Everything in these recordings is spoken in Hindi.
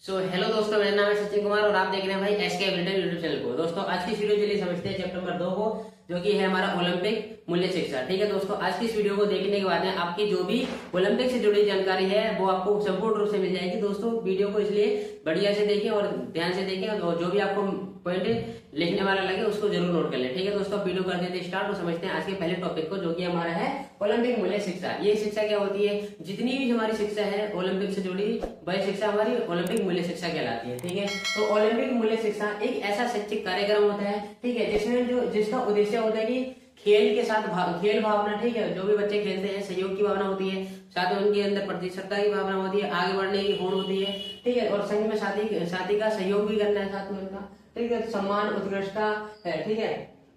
हेलो दोस्तों, मेरा नाम है सचिन कुमार और आप देख रहे हैं भाई एसके एवरीडे यूट्यूब चैनल को। दोस्तों आज की इस वीडियो के लिए समझते हैं चैप्टर नंबर 2 को, जो कि है हमारा ओलंपिक मूल्य शिक्षा। ठीक है दोस्तों, आज की इस वीडियो को देखने के बाद में आपकी जो भी ओलंपिक से जुड़ी जानकारी है वो आपको संपूर्ण रूप से मिल जाएगी। दोस्तों वीडियो को इसलिए बढ़िया से देखें और ध्यान से देखें, और जो भी आपको पॉइंट लिखने वाला लगे उसको जरूर नोट कर लें। ठीक है दोस्तों, वीडियो कर देते हैं स्टार्ट और समझते हैं आज के पहले टॉपिक को, जो कि हमारा है ओलंपिक मूल्य शिक्षा। ये शिक्षा क्या होती है? जितनी भी हमारी शिक्षा है ओलंपिक से जुड़ी वह शिक्षा हमारी ओलंपिक मूल्य शिक्षा कहलाती है। ठीक है, तो ओलंपिक मूल्य शिक्षा एक ऐसा शैक्षिक कार्यक्रम होता है, ठीक है, जिसमें जिसका उद्देश्य होता है कि खेल के साथ खेल भावना, ठीक है, जो भी बच्चे खेलते हैं सहयोग की भावना होती है, साथ में उनके अंदर प्रतिस्पर्धा की भावना होती है, आगे बढ़ने की होड़ होती है, ठीक है, और संग में साथी का सहयोग भी करना है साथ में उनका, ठीक है, सम्मान उत्कृष्टता है, ठीक है,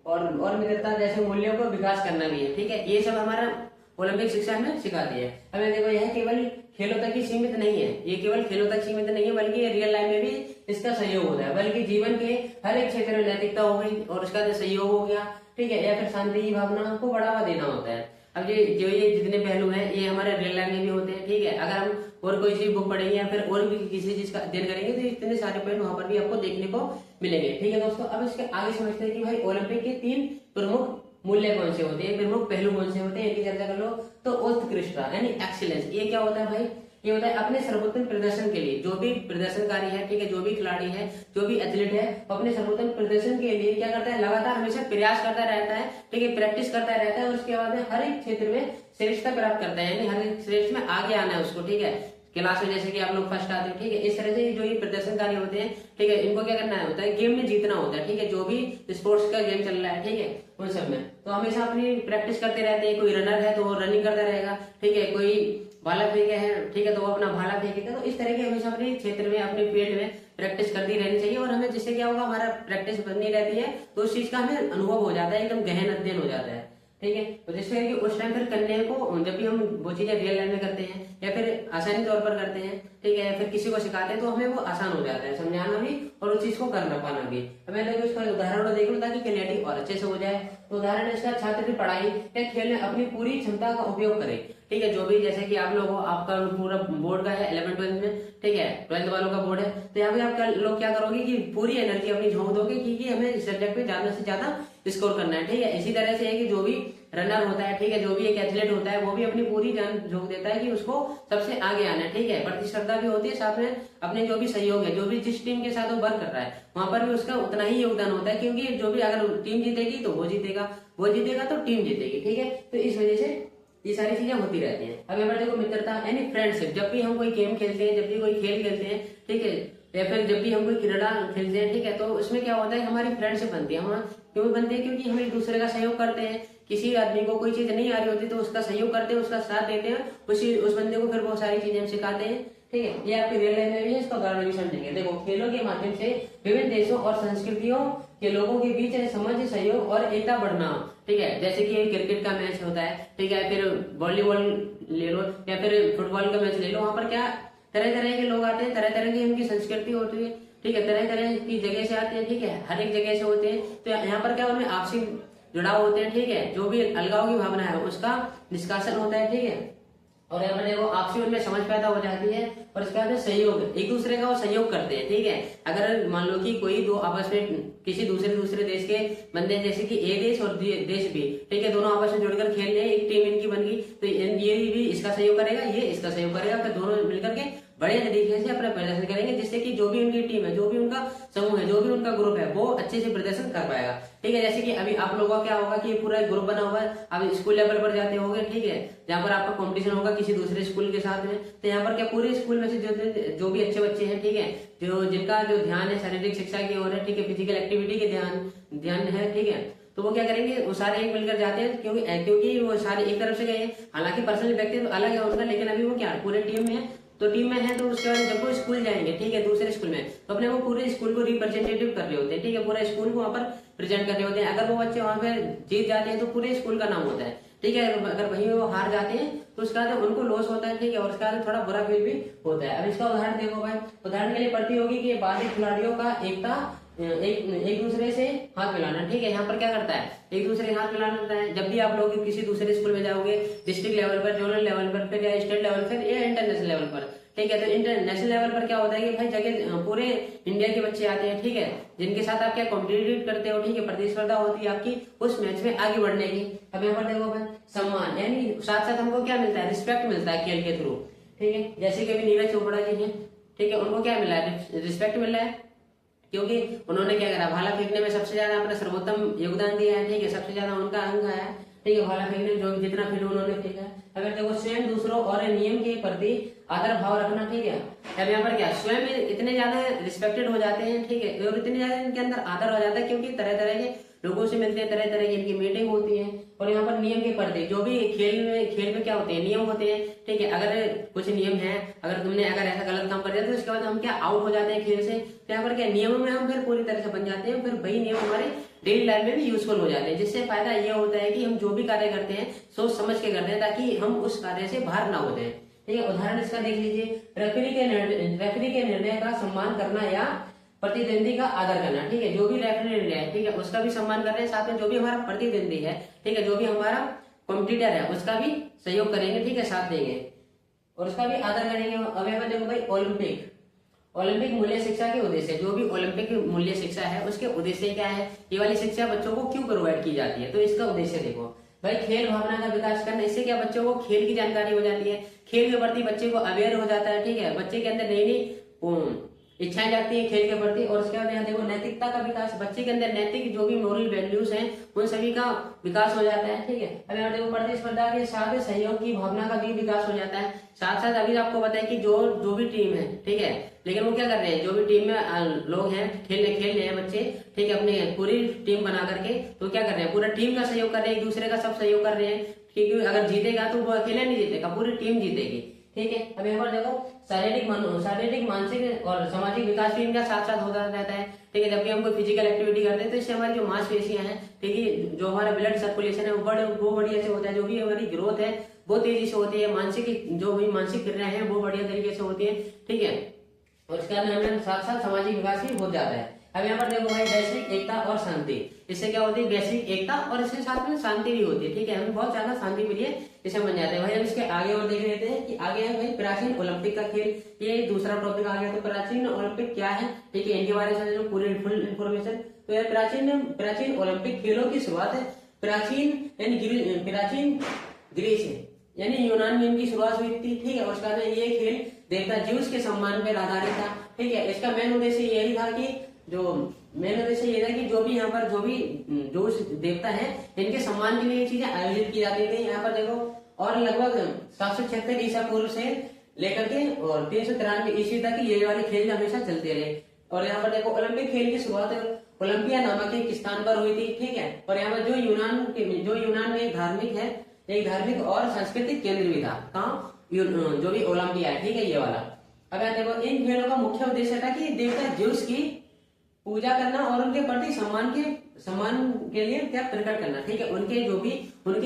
और मित्रता जैसे मूल्यों को विकास करना भी है। ठीक है, ये सब हमारा ओलंपिक शिक्षा हमें सिखाती है। हमें देखो यह केवल खेलों तक ही सीमित नहीं है, ये केवल खेलों तक सीमित नहीं है, बल्कि ये रियल लाइफ में भी इसका सहयोग होता है, बल्कि जीवन के हर एक क्षेत्र में नैतिकता हो गई और उसका सहयोग हो गया, ठीक है, या फिर शांति की भावना को बढ़ावा देना होता है। अब ये जितने पहलू हैं ये हमारे रियल लाइफ में भी होते हैं। ठीक है, अगर हम और कोई चीज बुक पढ़ेंगे या फिर और भी किसी चीज का अध्ययन करेंगे तो इतने सारे पॉइंट वहां पर भी आपको देखने को मिलेंगे। ठीक है दोस्तों, अब इसके आगे समझते हैं कि भाई ओलंपिक के 3 प्रमुख मूल्य कौन से होते हैं, प्रमुख पहलू कौन से होते हैं, इनकी चर्चा कर लो। तो उत्कृष्टता यानी एक्सीलेंस, ये क्या होता है भाई? ये होता है अपने सर्वोत्तम प्रदर्शन के लिए जो भी प्रदर्शनकारी है, ठीक है, जो भी खिलाड़ी है, जो भी एथलीट है, वो अपने सर्वोत्तम प्रदर्शन के लिए क्या करता है? लगातार हमेशा प्रयास करता रहता है, ठीक है, प्रैक्टिस करता रहता है, और उसके बाद में हर एक क्षेत्र में श्रेष्ठता प्राप्त करता है, यानी हर एक श्रेष्ठ में आगे आना है उसको। ठीक है, क्लास में जैसे कि आप लोग फर्स्ट आते हैं, ठीक है, इस तरह से जो ये प्रदर्शनकारी होते हैं, ठीक है, इनको क्या करना होता है? गेम में जीतना होता है। ठीक है, जो भी स्पोर्ट्स का गेम चल रहा है, ठीक है, उन सब में तो हमेशा अपनी प्रैक्टिस करते रहते हैं। कोई रनर है तो वो रनिंग करता रहेगा, ठीक है, कोई भाला फेंके है, ठीक है, तो वो अपना भाला फेंकेगा। तो इस तरह के हमेशा अपने क्षेत्र में अपने फील्ड में प्रैक्टिस करती रहनी चाहिए, और हमें जिससे क्या होगा, हमारा प्रैक्टिस बनी रहती है तो उस चीज का हमें अनुभव हो जाता है, एकदम गहन अध्ययन हो जाता है। ठीक है, तो जिससे कि उस टाइम फिर करने को जब भी हम वो चीजें रियल लाइफ में करते हैं या फिर आसानी तौर पर करते हैं, ठीक है, या फिर किसी को सिखाते हैं तो हमें वो आसान हो जाता है समझाना भी और उस चीज को करना पाना भी। हमें देखो इसका उदाहरण देख लो ताकि क्लियरिटी और अच्छे से हो जाए। तो उदाहरण इसका, छात्र की पढ़ाई या खेल में अपनी पूरी क्षमता का उपयोग करे। ठीक है, जो भी जैसे कि आप लोग आपका पूरा बोर्ड का है 11th 12th में, ठीक है, 12th वालों का बोर्ड है, तो यहाँ पे आप लोग क्या करोगे कि पूरी एनर्जी अपनी झोंक दोगे क्योंकि हमें इस सब्जेक्ट में ज्यादा से ज्यादा स्कोर करना है। ठीक है, इसी तरह से है कि जो भी रनर होता है, ठीक है, जो भी एक एथलीट होता है वो भी अपनी पूरी जान झोंक देता है कि उसको सबसे आगे आना है। ठीक है, प्रतिस्पर्धा भी होती है, साथ में अपने जो भी सहयोग है, जो भी जिस टीम के साथ वो वर्क कर रहा है वहां पर भी उसका उतना ही योगदान होता है, क्योंकि जो भी अगर टीम जीतेगी तो वो जीतेगा, वो जीतेगा तो टीम जीतेगी। ठीक है, तो इस वजह से ये सारी चीजें होती रहती हैं। अब यहाँ पर देखो मित्रता यानी फ्रेंडशिप, जब भी हम कोई गेम खेलते हैं, जब भी कोई खेल खेलते हैं, ठीक है, या फिर जब भी हम कोई क्रीड़ा खेलते हैं, ठीक है, तो उसमें क्या होता है? हमारी फ्रेंडशिप बनती है। हम क्यों बनती है? क्योंकि हम एक दूसरे का सहयोग करते हैं। किसी आदमी को कोई चीज नहीं आ रही होती तो उसका सहयोग करते हैं, उसका साथ देते हैं, उस बंदे को फिर बहुत सारी चीजें हम सिखाते हैं। ठीक है, ये आपके रियल लाइफ में भी है, इसका उदाहरण भी समझेंगे। देखो, खेलों के माध्यम से विभिन्न देशों और संस्कृतियों के लोगों के बीच समझ, सहयोग और एकता बढ़ना। ठीक है, जैसे कि क्रिकेट का मैच होता है, ठीक है, फिर वॉलीबॉल ले लो या फिर फुटबॉल का मैच ले लो, वहां पर क्या तरह तरह के लोग आते हैं, तरह तरह की उनकी संस्कृति होती है, ठीक है, तरह तरह की जगह से आते हैं, ठीक है, हर एक जगह से होते हैं। तो यहाँ पर क्या उनमें आपसी जुड़ाव होते हैं, ठीक है, जो भी अलगाव की भावना है उसका निष्कासन होता है। ठीक है, और यहाँ पर देखो आपसी उनमें समझ पैदा हो जाती है, और इसके बाद सहयोग, एक दूसरे का वो सहयोग करते हैं। ठीक है, अगर मान लो कि कोई दो आपस में किसी दूसरे देश के बंदे, जैसे कि ए देश और देश भी, ठीक है, दोनों आपस में जुड़कर खेल रहे हैं, एक टीम इनकी बन गई, तो ये भी इसका सहयोग करेगा, ये इसका सहयोग करेगा, फिर दोनों मिलकर के बढ़िया तरीके से अपना प्रदर्शन करेंगे, जिससे कि जो भी उनकी टीम है, जो भी उनका समूह है, जो भी उनका ग्रुप है, वो अच्छे से प्रदर्शन कर पाएगा। ठीक है, जैसे कि अभी आप लोगों का क्या होगा कि पूरा ग्रुप बना हुआ है, अब स्कूल लेवल पर जाते होंगे, ठीक है, जहाँ पर आपका कंपटीशन होगा किसी दूसरे स्कूल के साथ में, तो यहाँ पर क्या पूरे स्कूल में से जो भी अच्छे बच्चे हैं, ठीक है, जिनका जो ध्यान है शारीरिक शिक्षा की ओर है, ठीक है, फिजिकल एक्टिविटी के ध्यान है, ठीक है, तो वो क्या करेंगे? वो सारे एक मिलकर जाते हैं, क्योंकि वो सारे एक तरफ से गए हैं। हालांकि पर्सनल व्यक्ति तो अलग है उनका, लेकिन अभी वो क्या पूरे टीम में है, तो टीम में है, तो उसके बाद जब वो स्कूल जाएंगे, ठीक है, दूसरे स्कूल में, तो अपने वो पूरे स्कूल को रिप्रेजेंटेटिव कर रहे होते हैं। ठीक है, पूरे स्कूल को वहां पर प्रेजेंट कर रहे होते हैं। अगर वो बच्चे वहां पर जीत जाते हैं तो पूरे स्कूल का नाम होता है। ठीक है, अगर वहीं वो हार जाते हैं तो उसके बाद उनको लॉस होता है। ठीक है, और उसके बाद थोड़ा बुरा फील भी होता है। अब इसका उदाहरण देखो भाई, उदाहरण के लिए पड़ती होगी कि बाकी खिलाड़ियों का एकता, एक दूसरे से हाथ मिलाना। ठीक है, यहाँ पर क्या करता है? एक दूसरे के हाथ मिलाना होता है। जब भी आप लोग किसी दूसरे स्कूल में जाओगे, डिस्ट्रिक्ट लेवल पर, जोनल लेवल पर, फिर या स्टेट लेवल पर या इंटरनेशनल लेवल पर, ठीक है। तो इंटरनेशनल लेवल पर क्या होता है कि भाई जगह पूरे इंडिया के बच्चे आते हैं, ठीक है, जिनके साथ आप क्या कॉम्पिटिट करते हो, ठीक है, प्रतिस्पर्धा होती है आपकी उस मैच में आगे बढ़ने की। अब यहाँ पर देखो भाई सम्मान, यानी साथ साथ हमको क्या मिलता है, रिस्पेक्ट मिलता है खेल के थ्रू, ठीक है। जैसे कि अभी नीरज चोपड़ा जी हैं, ठीक है, उनको क्या मिला है, रिस्पेक्ट मिल रहा है, क्योंकि उन्होंने क्या करा, भाला फेंकने में सबसे ज्यादा अपना सर्वोत्तम योगदान दिया है, ठीक है, सबसे ज्यादा उनका अंक आया, ठीक है, भाला फेंकने में जो जितना फील्ड उन्होंने फेंका है। अगर देखो स्वयं दूसरों और नियम के प्रति आदर भाव रखना, ठीक है। अब यहाँ पर क्या स्वयं इतने ज्यादा रिस्पेक्टेड हो जाते हैं, ठीक है, और इतने ज्यादा इनके अंदर आदर हो जाता है, क्योंकि तरह तरह के लोगों से मिलते हैं, तरह तरह की इनकी मीटिंग होती है। और यहाँ पर नियम के प्रति जो भी खेल में क्या होते हैं, नियम होते हैं, ठीक है। अगर कुछ नियम है, अगर ऐसा गलत काम कर दिया तो उसके बाद हम क्या आउट हो जाते हैं खेल से। तो यहाँ पर क्या नियमों में हम फिर पूरी तरह से बन जाते हैं, फिर वही नियम हमारे डेली लाइफ में भी यूजफुल हो जाते हैं, जिससे फायदा ये होता है कि हम जो भी कार्य करते हैं सोच समझ के करते हैं, ताकि हम उस कार्य से बाहर ना हो जाए, ठीक है। उदाहरण इसका देख लीजिए, रेफरी के निर्णय का सम्मान करना या प्रतिद्वंदी का आदर करना, ठीक है। जो भी रेफरी निर्णय है, ठीक है, उसका भी सम्मान कर रहे हैं, साथ में जो भी हमारा प्रतिद्वंदी है, ठीक है, जो भी हमारा कॉम्पिटिटर है, उसका भी सहयोग करेंगे, ठीक है, साथ देंगे और उसका भी आदर करेंगे। अब यहाँ पर देखो भाई ओलंपिक मूल्य शिक्षा के उद्देश्य, जो भी ओलंपिक मूल्य शिक्षा है उसके उद्देश्य क्या है, ये वाली शिक्षा बच्चों को क्यों प्रोवाइड की जाती है। तो इसका उद्देश्य देखो भाई, खेल भावना का विकास करना, इससे क्या बच्चों को खेल की जानकारी हो जाती है, खेल के प्रति बच्चे को अवेयर हो जाता है, ठीक है, बच्चे के अंदर नई नई इच्छाएं जागती है खेल के प्रति। और उसके बाद यहाँ देखो नैतिकता का विकास, बच्चे के अंदर नैतिक जो भी मोरल वैल्यूज हैं उन सभी का विकास हो जाता है, ठीक है। अब यहाँ देखो प्रतिस्पर्धा के साथ सहयोग की भावना का भी विकास हो जाता है। साथ साथ अभी आपको पता है कि जो भी टीम है, ठीक है, लेकिन वो क्या कर रहे हैं, जो भी टीम में लोग हैं खेल रहे हैं बच्चे, ठीक है, अपने पूरी टीम बना करके, तो क्या कर रहे हैं, पूरा टीम का सहयोग कर रहे हैं, एक दूसरे का सब सहयोग कर रहे हैं, क्योंकि अगर जीतेगा तो वो अकेले नहीं जीतेगा, पूरी टीम जीतेगी, ठीक है। अब यहाँ पर देखो शारीरिक मानसिक और सामाजिक विकास भी इनका साथ साथ होता रहता है, ठीक है। जब भी हम कोई फिजिकल एक्टिविटी करते हैं तो इससे हमारी जो मांसपेशियां हैं, ठीक है, जो हमारा ब्लड सर्कुलेशन है वो बढ़िया से होता है, जो भी हमारी ग्रोथ है वो तेजी से होती है, जो भी मानसिक क्रियाएं हैं वो बढ़िया तरीके से होती है, ठीक है। और इसके बाद हमें साथ साथ सामाजिक विकास भी हो जाता है। अब यहाँ पर देखो भाई वैश्विक एकता और शांति, इससे क्या होती है, वैश्विक एकता और इसके साथ में शांति भी होती है, ठीक है, हमें बहुत ज्यादा शांति मिली है, इसे बन जाते हैं भाई। अब इसके आगे और देख लेते हैं कि आगे है भाई प्राचीन ओलंपिक का खेल, ये दूसरा टॉपिक आ गया। तो प्राचीन ओलंपिक क्या है, ठीक है, इनके बारे में पूरी फुल इन्फॉर्मेशन। तो यह प्राचीन ओलंपिक खेलों की शुरुआत है प्राचीन ग्रीस यानी यूनान में इनकी शुरुआत हुई थी, ठीक है। और उसका ये खेल देवता ज्यूस के सम्मान पर आधारित था, ठीक है। इसका मेन उद्देश्य यही था कि ये था कि जो भी यहाँ पर जो देवता है इनके सम्मान के लिए ये चीजें आयोजित की जाती थी। यहाँ पर देखो और लगभग 776 ईसा पूर्व से लेकर के और 393 ईस्वी तक ये वाले खेल हमेशा चलते रहे। और यहाँ पर देखो ओलंपिक खेल की शुरुआत ओलंपिया नामक एक स्थान पर हुई थी, ठीक है। और यहाँ पर जो यूनान में एक धार्मिक और सांस्कृतिक केंद्र भी था, कहाँ, जो भी ओलंपिया है, ठीक है, ये वाला। अब यहाँ देखो इन खेलों का मुख्य उद्देश्य था कि देवता ज्यूस की पूजा करना और उनके प्रति सम्मान के लिए क्या प्रकट करना, ठीक है, उनके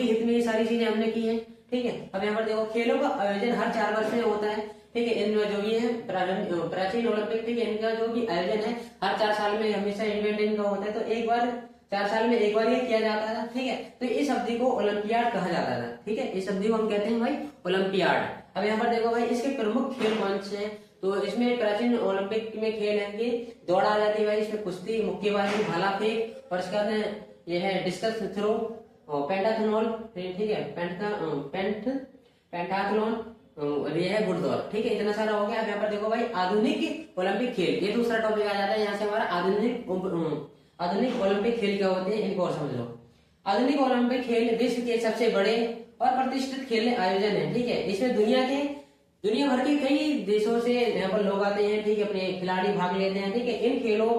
हित में ये सारी चीजें हमने की है, ठीक है। अब यहाँ पर देखो खेलों का आयोजन हर 4 वर्ष में होता है, ठीक है। इनमें जो भी है प्राचीन ओलंपिक, ठीक है, इनका जो भी आयोजन है हर 4 साल में हमेशा इवेंट इनका होता है, तो एक बार 4 साल में एक बार ये किया जाता था, ठीक है। तो इस अवधि को ओलंपियाड कहा जाता था, ठीक है, इस अवधि को हम कहते हैं भाई ओलंपियाड। अब यहाँ पर देखो भाई इसके प्रमुख खेल कौन से हैं, तो इसमें प्राचीन ओलंपिक में खेल है कि दौड़ आ जाती है भाई, इसमें कुश्ती, मुक्केबाजी, भाला फेंक और इसके बाद ये है डिस्कस थ्रो, पेंटाथलॉन, ठीक है, पेंटाथलॉन और ये है घुड़दौड़, ठीक है, इतना सारा हो गया। अब यहाँ पर देखो भाई आधुनिक ओलंपिक खेल, ये दूसरा टॉपिक आ जाता है। यहाँ से हमारा आधुनिक ओलंपिक खेल क्या होते हैं इनको और समझ लो। आधुनिक ओलंपिक खेल विश्व के सबसे बड़े और प्रतिष्ठित खेल आयोजन है, ठीक है। इसमें दुनिया भर के कई देशों से यहाँ पर लोग आते हैं, ठीक है, अपने खिलाड़ी भाग लेते हैं, ठीक है। इन खेलों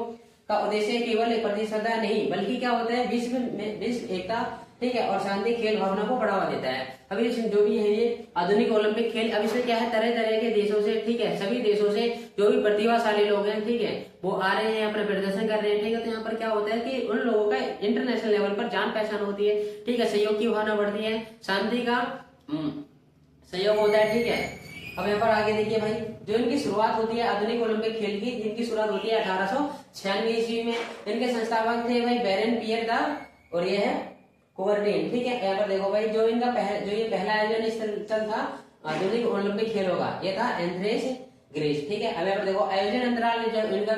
का उद्देश्य केवल प्रतिस्पर्धा नहीं बल्कि क्या होता है विश्व एकता, ठीक है, और शांति खेल भावना को बढ़ावा देता है। अभी जो भी है ये आधुनिक ओलंपिक खेल, अब इसमें क्या है तरह तरह के देशों से, ठीक है, सभी देशों से जो भी प्रतिभाशाली लोग हैं, ठीक है, वो आ रहे हैं, अपना प्रदर्शन कर रहे हैं, ठीक है। तो यहाँ पर क्या होता है कि उन लोगों का इंटरनेशनल लेवल पर जान पहचान होती है, ठीक है, सहयोग की भावना बढ़ती है, शांति का सहयोग होता है, ठीक है। अब यहाँ पर आगे देखिए भाई जो इनकी शुरुआत होती है आधुनिक ओलंपिक खेल की, इनकी शुरुआत होती है 1896 ईस्वी में। इनके संस्थापक थे भाई बेरेन पियर दा और ये है कोवर्टीन, ठीक है। यहाँ पर देखो भाई जो ये पहला आयोजन स्थल था आधुनिक ओलंपिक खेलों का, ये था एथेंस ग्रीस। ठीक है, अब यहाँ पर देखो आयोजन अंतराल जो इनका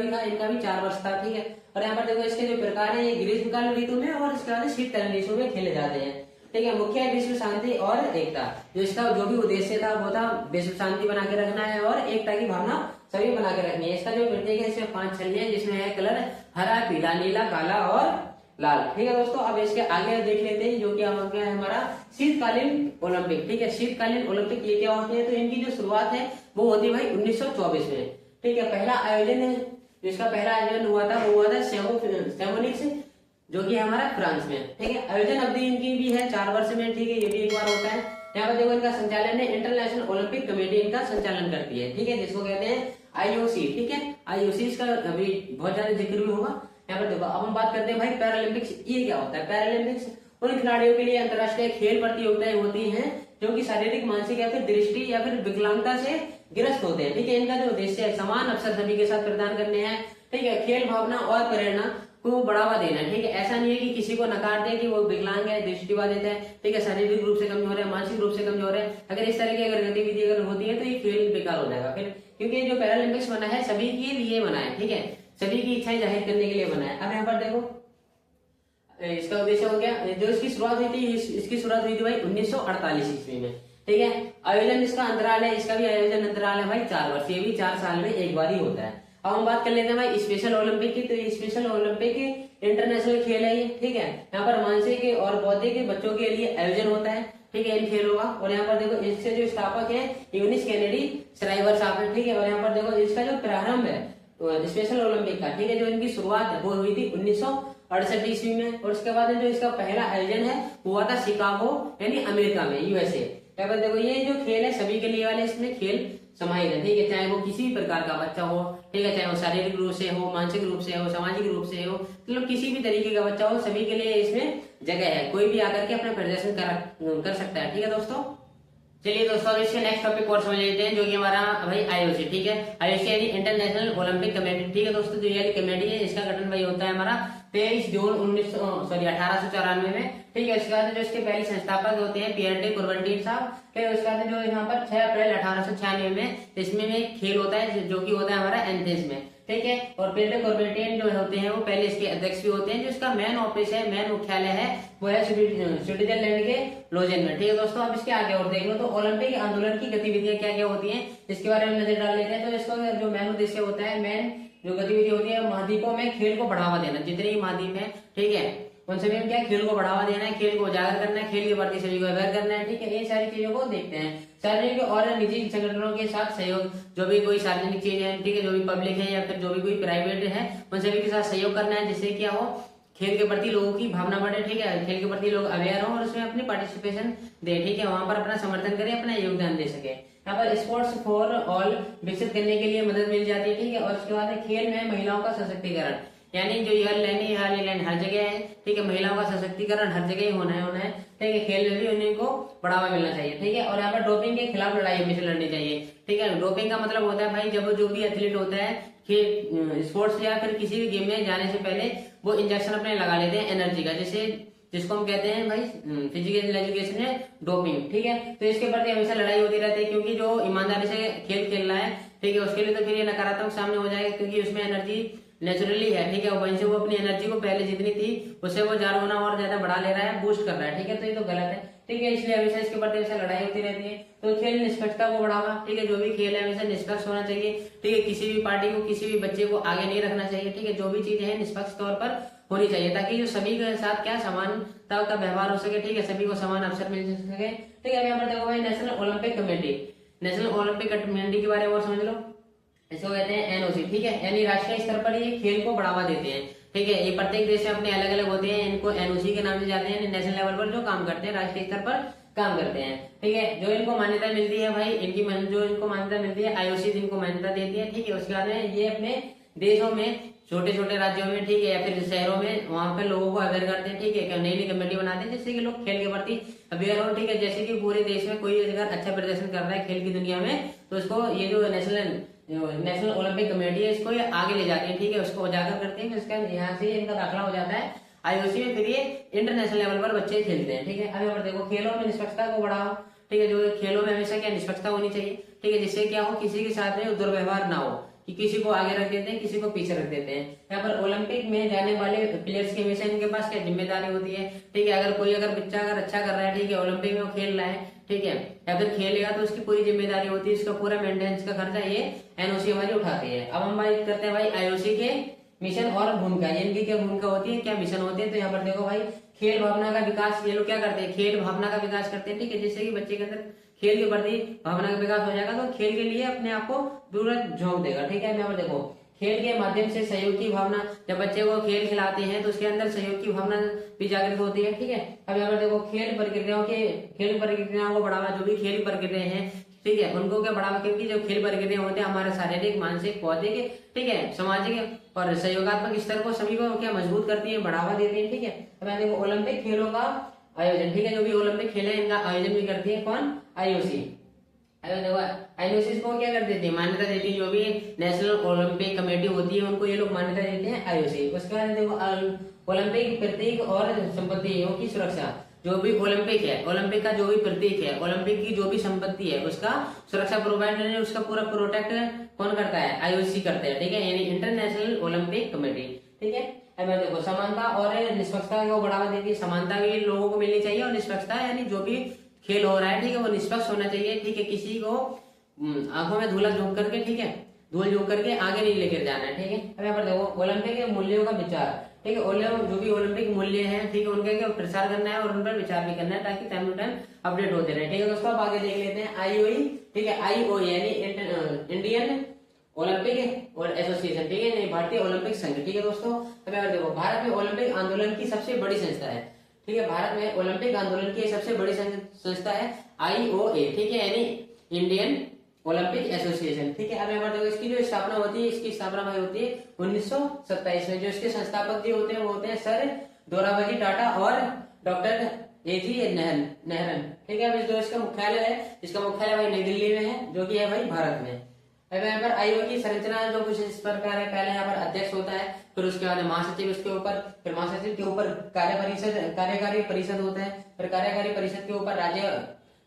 भी 4 वर्ष था। ठीक है, और यहाँ पर देखो इसके जो प्रकार है, ये ग्रीष्मकाल ऋतु में और इसके बाद शीतकालीन ऋतु में खेले जाते हैं। ठीक है, मुख्य है विश्व शांति और एकता। जो इसका जो भी उद्देश्य था वो था विश्व शांति बना के रखना है और एकता की भावना सभी बना के रखनी है। इसका जो प्रतीक है, इसमें 5 छल्ले हैं, जिसमें है कलर हरा, पीला, नीला, काला और लाल। ठीक है दोस्तों, अब इसके आगे देख लेते हैं जो कि है हमारा शीतकालीन ओलंपिक। ठीक है, शीतकालीन ओलंपिक ये क्या होते हैं, तो इनकी जो शुरुआत है वो होती है भाई 1924 में। ठीक है, पहला आयोजन है, जिसका पहला आयोजन हुआ था वो हुआ था सेमोनिक्स, जो कि हमारा फ्रांस में। ठीक है, आयोजन अवधि इनकी भी है 4 वर्ष में। ठीक है, ये भी एक बार होता है। यहाँ पर देखो इनका संचालन है इंटरनेशनल ओलंपिक कमेटी, इनका संचालन करती है। ठीक है, जिसको कहते हैं IOC। ठीक है, IOC इसका अभी बहुत ज्यादा जिक्र भी होगा। यहाँ पर देखो, अब हम बात करते हैं भाई पैरालंपिक्स, ये क्या होता है। पैरालंपिक्स उन खिलाड़ियों के लिए अंतर्राष्ट्रीय खेल प्रतियोगिताएं होती हैं जो कि शारीरिक, मानसिक या फिर दृष्टि या फिर विकलांगता से ग्रस्त होते हैं। ठीक है, इनका जो उद्देश्य है समान अवसर सभी के साथ प्रदान करने हैं। ठीक है, खेल भावना और प्रेरणा को बढ़ावा देना है। ठीक है, ऐसा नहीं है कि किसी को नकार दे कि वो विकलांग है, दृष्टिबाधित है, ठीक है, शारीरिक रूप से कमजोर है, मानसिक रूप से कमजोर है। अगर इस तरह की अगर गतिविधि अगर होती है तो ये खेल बेकार हो जाएगा फिर, क्योंकि जो पैरालंपिक्स बना है सभी के लिए बना है। ठीक है, सभी की इच्छाएं जाहिर करने के लिए बना है। अब यहाँ पर देखो इसका उद्देश्य हो गया, जो इसकी शुरुआत हुई थी, इसकी शुरुआत हुई थी भाई 1948 ईस्वी में। ठीक है, आयोजन इसका अंतराल है, इसका भी आयोजन अंतराल है भाई 4 वर्ष, ये भी 4 साल में एक बार ही होता है। अब हम बात कर लेते हैं भाई स्पेशल ओलंपिक की। तो ये स्पेशल ओलंपिक इंटरनेशनल खेल है ये। ठीक है, यहाँ पर मानसिक और बौद्धिक बच्चों के लिए आयोजन होता है। ठीक है, इन खेलों का। और यहाँ पर देखो इससे जो स्थापक है यूनिस केनेडी श्राइवर साहब है। ठीक है, और यहाँ पर देखो इसका जो प्रारंभ है स्पेशल ओलंपिक का, ठीक है, जो इनकी शुरुआत है वो हुई थी 1968 ईस्वी में। और उसके बाद जो इसका पहला आयोजन है वो हुआ था शिकागो यानी अमेरिका में, USA। यहाँ पर देखो ये जो खेल है सभी के लिए वाले इसमें खेल समाहित है। ठीक है, चाहे वो किसी भी प्रकार का बच्चा हो, ठीक है, चाहे वो शारीरिक रूप से हो, मानसिक रूप से हो, सामाजिक रूप से हो, मतलब किसी भी तरीके का बच्चा हो, सभी के लिए इसमें जगह है, कोई भी आकर के अपना प्रदर्शन कर सकता है। ठीक है दोस्तों, चलिए दोस्तों अब इसके नेक्स्ट टॉपिक और समझ लेते हैं, जो कि हमारा भाई IOC। ठीक है, IOC यानी इंटरनेशनल ओलंपिक कमेटी। ठीक है दोस्तों, जो ये कमेटी है इसका गठन भाई होता है हमारा 23 जून 1894 में। ठीक है, उसके बाद जो इसके पहले संस्थापक होते हैं पियर डे कुबरटीन साहब। फिर उसके बाद जो यहाँ पर 6 अप्रैल 1896 में इसमें खेल होता है, जो कि होता है हमारा एथेंस में। ठीक है, और पियर डे कुबरटीन जो होते हैं वो पहले इसके अध्यक्ष भी होते हैं। जो इसका मेन ऑफिस है, मेन मुख्यालय है वो है स्विट्जरलैंड के लोजेन में। ठीक है दोस्तों, अब इसके आगे और देख लो तो ओलंपिक आंदोलन की गतिविधियां क्या क्या होती हैं इसके बारे में नजर डाल लेते हैं। तो इसका जो मेन उद्देश्य होता है, मेन जो गतिविधि होती है, महाद्वीपों में खेल को बढ़ावा देना। जितने भी महाद्वीप है, ठीक है, उन सभी में क्या खेल को बढ़ावा देना है, खेल को उजागर करना है, खेल के प्रति सभी को अवेयर करना है। ठीक है, ये सारी चीजों को देखते हैं। सार्वजनिक और निजी संगठनों के साथ सहयोग, जो भी कोई सार्वजनिक चीज है, ठीक है, जो भी पब्लिक है या फिर जो भी कोई प्राइवेट है, उन सभी के साथ सहयोग करना है, जिससे क्या हो खेल के प्रति लोगों की भावना बढ़े। ठीक है, खेल के प्रति लोग अवेयर हो और उसमें अपनी पार्टिसिपेशन दे। ठीक है, वहां पर अपना समर्थन करें, अपना योगदान दे सके। यहाँ पर स्पोर्ट्स फॉर ऑल विकसित करने के लिए मदद मिल जाती है। ठीक है, और उसके बाद खेल में महिलाओं का सशक्तिकरण, यानी जो ये हर जगह है। ठीक है, महिलाओं का सशक्तिकरण हर जगह ही होना है। ठीक है, खेल में भी उन्हीं को बढ़ावा मिलना चाहिए। ठीक है, और यहाँ पर डोपिंग के खिलाफ लड़ाई हमेशा लड़नी चाहिए। ठीक है, डोपिंग का मतलब होता है भाई जब जो भी एथलीट होता है खेल स्पोर्ट्स या फिर किसी भी गेम में जाने से पहले वो इंजेक्शन अपने लगा लेते हैं एनर्जी का, जिसको हम कहते हैं भाई फिजिकल एजुकेशन है डोपिंग। ठीक है, तो इसके प्रति हमेशा लड़ाई होती रहती है, क्योंकि जो ईमानदारी से खेल रहा है, ठीक है, उसके लिए तो फिर ये नकारात्मक सामने हो जाएगा, क्योंकि उसमें एनर्जी नेचुरली है। ठीक है, वहीं से वो अपनी एनर्जी को पहले जितनी थी उससे वो 4 गुना और ज्यादा बढ़ा ले रहा है, बूस्ट कर रहा है। ठीक है, तो ये तो गलत है। ठीक है, इसलिए हमेशा इसके प्रति हमेशा लड़ाई होती रहती है। तो खेल निष्पक्षता को बढ़ावा। ठीक है, जो भी खेल है हमेशा निष्पक्ष होना चाहिए। ठीक है, किसी भी पार्टी को, किसी भी बच्चे को आगे नहीं रखना चाहिए। ठीक है, जो भी चीजें हैं निष्पक्ष तौर पर होनी चाहिए, ताकि जो सभी के साथ क्या समानता का व्यवहार हो सके। ठीक है, सभी को समान अवसर मिल सके। ठीक है, यहाँ पर देखो भाई national Olympic committee, national Olympic committee के बारे में और समझ लो। इसको कहते हैं NOC। ठीक है, यानी राष्ट्रीय स्तर पर ये खेल को बढ़ावा देते हैं। ठीक है, ये प्रत्येक देश में अपने अलग अलग होते हैं, इनको NOC के नाम से जाते हैं। नेशनल लेवल पर जो काम करते हैं, राष्ट्रीय स्तर पर काम करते हैं। ठीक है, जो इनको मान्यता मिलती है भाई, जो इनको मान्यता मिलती है IOC इनको मान्यता देती है। ठीक है, उसके बाद में ये अपने देशों में छोटे छोटे राज्यों में, ठीक है, या फिर शहरों में वहां पे लोगों को अवेयर करते हैं। ठीक है, नई नई कमेटी बनाते हैं जिससे कि लोग खेल के प्रति अवेयर हो। ठीक है, जैसे कि पूरे देश में कोई अगर अच्छा प्रदर्शन कर रहा है खेल की दुनिया में, तो उसको ये जो नेशनल ओलंपिक कमेटी है इसको ये आगे ले जाती है। ठीक है, उसको उजागर करते हैं, इसका यहाँ से इनका दाखिला हो जाता है IOC में, फिर ये इंटरनेशनल लेवल पर बच्चे खेलते हैं। ठीक है, अब यहाँ पर देखो खेलों में निष्पक्षता को बढ़ाओ। ठीक है। जो खेलों में हमेशा क्या निष्पक्षता होनी चाहिए, ठीक है, जिससे क्या हो किसी के साथ में दुर्व्यवहार ना हो कि किसी को आगे रख देते हैं किसी को पीछे रख देते हैं। यहाँ पर ओलंपिक में जाने वाले प्लेयर्स की हमेशा इनके पास क्या जिम्मेदारी होती है, ठीक है। अगर बच्चा अगर अच्छा कर रहा है, ठीक है, ओलंपिक में वो खेल रहा है, ठीक है, या फिर खेलेगा तो उसकी पूरी जिम्मेदारी होती है, इसका पूरा मेंटेनेंस का खर्चा ये एनओसी हमारी उठाती है। अब हम बात करते हैं भाई आईओसी के मिशन और भूमिका, इनकी क्या भूमिका होती है, क्या मिशन होते हैं। तो यहाँ पर देखो भाई, खेल भावना का विकास, ये लोग क्या करते हैं, खेल भावना का विकास करते हैं, ठीक है, जिससे कि बच्चे के अंदर खेल के प्रति भावना का विकास हो जाएगा तो खेल के लिए अपने आप को पूरा झोंक देगा, ठीक है। यहाँ पर देखो, खेल के माध्यम से सहयोग की भावना, जब बच्चे को खेल खिलाते हैं तो उसके अंदर सहयोग की भावना भी जागृत होती है, ठीक है। अब यहाँ पर देखो, खेल प्रक्रियाओं को बढ़ावा, जो भी खेल प्रक्रियाएं हैं, ठीक है, उनको क्या बढ़ावा, क्योंकि जो खेल प्रक्रिया होते हैं हमारे शारीरिक मानसिक बौद्धिक, ठीक है, सामाजिक और सहयोगात्मक स्तर को सभी को क्या मजबूत करती है, बढ़ावा देती है, ठीक है। अब यहाँ देखो, ओलंपिक खेलों का आयोजन, ठीक है, जो भी ओलंपिक खेल है इनका आयोजन भी करती है कौन, आईओसी। आईओसी को क्या कर देती है, मान्यता देती है, जो भी नेशनल ओलंपिक कमेटी होती है उनको ये लोग मान्यता देते हैं, आईओसी। उसके बाद देखो, ओलंपिक प्रतीक और संपत्तियों की सुरक्षा, जो भी ओलंपिक है, ओलंपिक का जो भी प्रतीक है, ओलंपिक की जो भी संपत्ति है उसका सुरक्षा प्रोवाइड, उसका पूरा प्रोटेक्ट कौन करता है, आईओसी करते हैं, ठीक है, यानी इंटरनेशनल ओलंपिक कमेटी, ठीक है। अब देखो, समानता और निष्पक्षता को बढ़ावा देती है, समानता भी लोगों को मिलनी चाहिए और निष्पक्षता यानी जो भी खेल हो रहा है, ठीक है, वो निष्पक्ष होना चाहिए, ठीक है, किसी को आंखों में धूल झोंक करके, ठीक है, धूल झोंक करके आगे नहीं लेकर जाना है, ठीक है। अब यहाँ पर देखो, ओलंपिक के मूल्यों का विचार, ठीक है, जो भी ओलंपिक मूल्य हैं, ठीक है, उनका क्या प्रचार करना है और उन पर विचार भी करना है ताकि टाइम टू टाइम अपडेट होते रहे, ठीक है। दोस्तों अब आगे देख लेते हैं आईओई, ठीक है, आईओई यानी इंडियन ओलंपिक और एसोसिएशन, ठीक है, भारतीय ओलंपिक संघ, ठीक है। दोस्तों अब देखो, भारत में ओलंपिक आंदोलन की सबसे बड़ी संस्था है, ठीक है, भारत में ओलंपिक आंदोलन की सबसे बड़ी संस्था है आईओए, ठीक है, यानी इंडियन ओलंपिक एसोसिएशन, ठीक है। अब यहाँ पर देखो, इसकी जो स्थापना होती है, इसकी स्थापना भाई होती है 1927 में। जो इसके संस्थापक जी होते हैं वो होते हैं सर दोराबजी टाटा और डॉक्टर एजी नेहरन, ठीक है। अब जो इसका मुख्यालय है, इसका मुख्यालय भाई नई दिल्ली में है, जो कि है भाई भारत में। अब यहाँ पर आईओ की संरचना जो कुछ इस प्रकार है, पहले यहाँ पर अध्यक्ष होता है, फिर उसके बाद महासचिव, उसके ऊपर फिर महासचिव के ऊपर कार्यकारी परिषद होता है, फिर कार्यकारी परिषद के ऊपर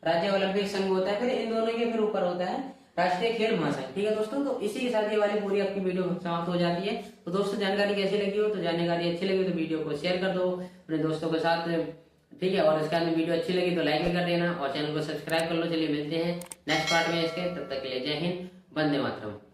राज्य ओलंपिक संघ होता है, फिर इन दोनों के फिर ऊपर होता है राष्ट्रीय खेल महासंघ, ठीक है दोस्तों। तो इसी के साथ ये वाली पूरी आपकी वीडियो समाप्त हो जाती है। तो दोस्तों जानकारी कैसी लगी हो, तो जानकारी अच्छी लगी तो वीडियो को शेयर कर दो अपने दोस्तों के साथ, ठीक है, और इसके बाद वीडियो अच्छी लगी तो लाइक भी कर देना और चैनल को सब्सक्राइब कर लो। चलिए मिलते हैं नेक्स्ट पार्ट में इसके, तब तक के लिए जय हिंद, वंदे मातरम।